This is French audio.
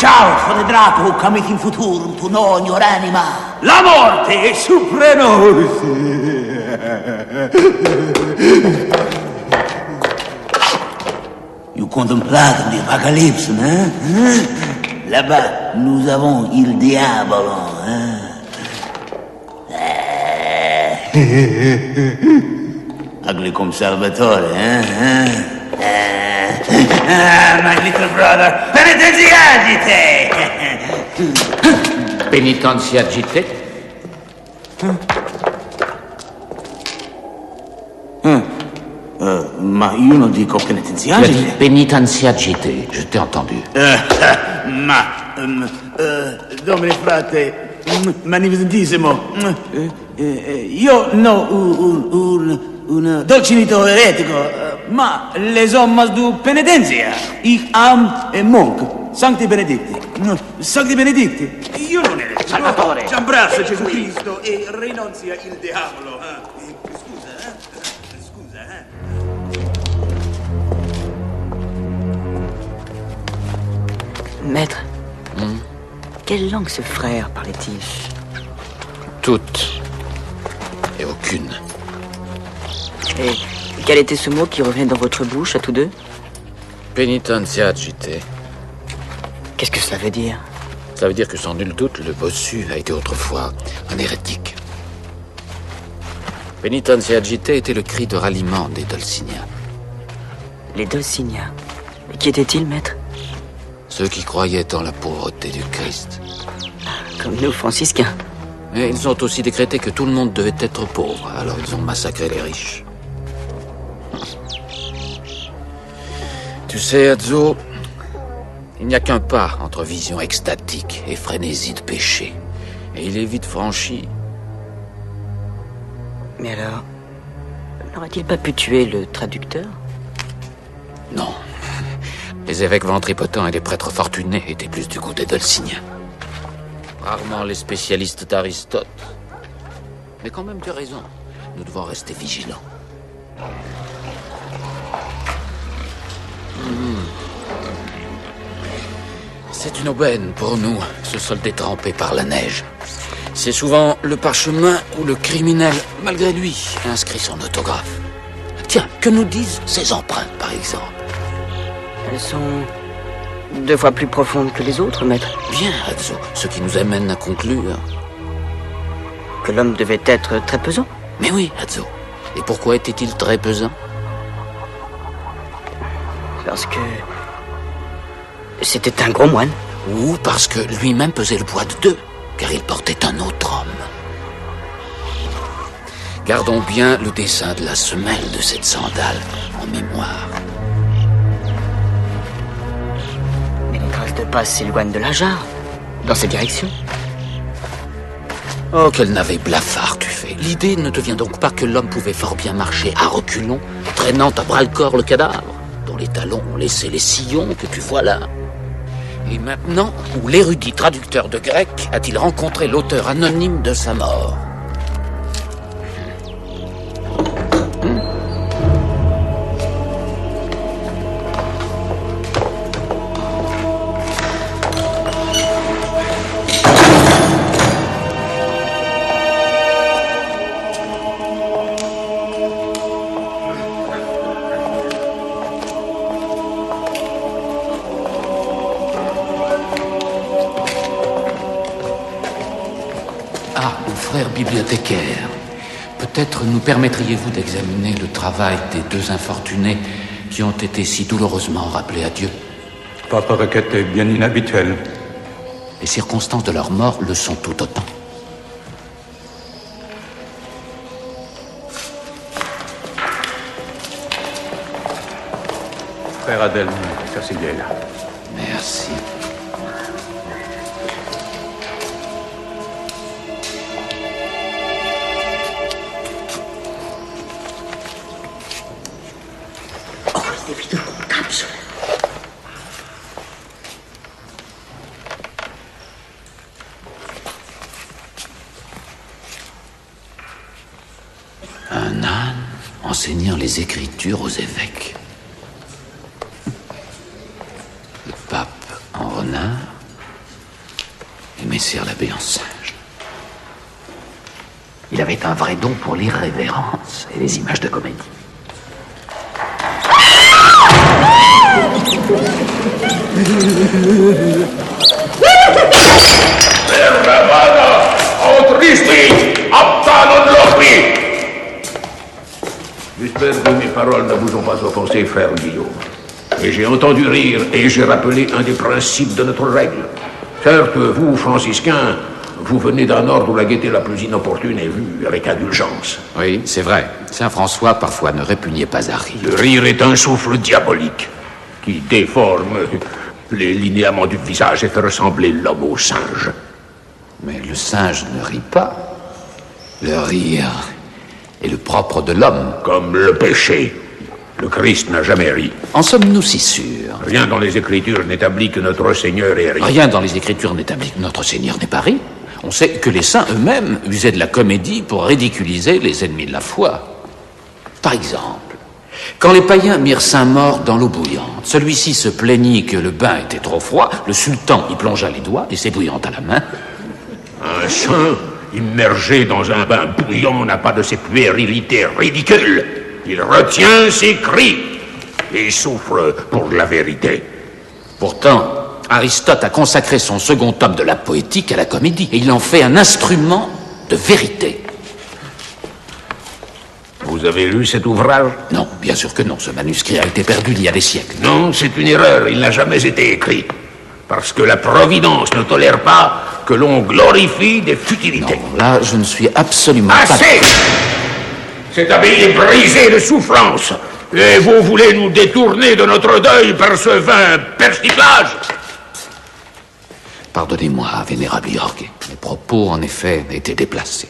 ciao, foredrato, come in futurum, tu non your anima. La morte è suprenos. You contemplate l'Apocalypse, hein? Là-bas, nous avons il diavolo, hein? Ugly comme Salvatore, hein? My little brother, penitenziagite! Penitenziagite? Ma io non dico Tu as dit penitenziagite. penitenziagite, je t'ai entendu. Domine frate, magnificentissimo, io no un dolcinito eretico, ma les hommes du penitenzia, ich am e monk, sancti benedicti, sancti benedicti, io non ero. Salvatore! Ci abbraccia Gesù Cristo e rinunzia il diavolo. Scusa. Maître, quelle langue ce frère parlait-il? Toutes. Et aucune. Et quel était ce mot qui revient dans votre bouche à tous deux? Penitenziagite. Qu'est-ce que cela veut dire? Ça veut dire que sans nul doute, le bossu a été autrefois un hérétique. Penitenziagite était le cri de ralliement des Dulciniens. Les Dulciniens. Et qui étaient-ils, maître? Ceux qui croyaient en la pauvreté du Christ. Comme nous, franciscains. Mais ils ont aussi décrété que tout le monde devait être pauvre, alors ils ont massacré les riches. Tu sais, Azzo, il n'y a qu'un pas entre vision extatique et frénésie de péché. Et il est vite franchi. Mais alors, n'aurait-il pas pu tuer le traducteur? Non. Les évêques ventripotents et les prêtres fortunés étaient plus du goût des Dulciniens. Rarement les spécialistes d'Aristote. Mais quand même, tu as raison. Nous devons rester vigilants. C'est une aubaine pour nous, ce sol détrempé par la neige. C'est souvent le parchemin où le criminel, malgré lui, inscrit son autographe. Tiens, que nous disent ces empreintes, par exemple? Elles sont 2 fois plus profondes que les autres, maître. Bien, Azzo, ce qui nous amène à conclure. Que l'homme devait être très pesant. Mais oui, Azzo. Et pourquoi était-il très pesant? Parce que... c'était un gros moine. Ou parce que lui-même pesait le poids de 2, car il portait un autre homme. Gardons bien le dessin de la semelle de cette sandale en mémoire. Mais les traces de pas s'éloignent de la jarre, dans cette direction. Oh, quel navet blafard tu fais. L'idée ne te vient donc pas que l'homme pouvait fort bien marcher à reculons, traînant à bras-le-corps le cadavre, dont les talons ont laissé les sillons que tu vois là. Et maintenant, où l'érudit traducteur de grec a-t-il rencontré l'auteur anonyme de sa mort? Bibliothécaire, peut-être nous permettriez-vous d'examiner le travail des 2 infortunés qui ont été si douloureusement rappelés à Dieu? Votre requête est bien inhabituelle. Les circonstances de leur mort le sont tout autant. Frère Adelme, Cécilia est là. Merci. Un âne enseignant les Écritures aux évêques. Le pape en renard, Sir l'abbé en singe. Il avait un vrai don pour l'irrévérence et les images de comédie. J'espère que mes paroles ne vous ont pas offensé, frère Guillaume. Et j'ai entendu rire et j'ai rappelé un des principes de notre règle. Certes, vous, franciscains, vous venez d'un ordre où la gaieté la plus inopportune est vue avec indulgence. Oui, c'est vrai. Saint François, parfois, ne répugnait pas à rire. Le rire est un souffle diabolique qui déforme les linéaments du visage et fait ressembler l'homme au singe. Mais le singe ne rit pas. Le rire est le propre de l'homme. Comme le péché. Le Christ n'a jamais ri. En sommes-nous si sûrs? Rien dans les Écritures n'établit que notre Seigneur ait ri. Rien dans les Écritures n'établit que notre Seigneur n'est pas ri. On sait que les saints eux-mêmes usaient de la comédie pour ridiculiser les ennemis de la foi. Par exemple, quand les païens mirent saint mort dans l'eau bouillante, celui-ci se plaignit que le bain était trop froid, le sultan y plongea les doigts, et c'est bouillante à la main. Un saint immergé dans un bain bouillant n'a pas de ces puérilités ridicules. Il retient ses cris et souffre pour la vérité. Pourtant, Aristote a consacré son second tome de la poétique à la comédie, et il en fait un instrument de vérité. Vous avez lu cet ouvrage? Non, bien sûr que non. Ce manuscrit a été perdu il y a des siècles. Non, c'est une erreur. Il n'a jamais été écrit. Parce que la Providence ne tolère pas que l'on glorifie des futilités. Non, là, je ne suis absolument pas... Assez! Cet abbaye est brisé de souffrance. Et vous voulez nous détourner de notre deuil par ce vain persiflage? Pardonnez-moi, vénérable York. Mes propos, en effet, étaient déplacés.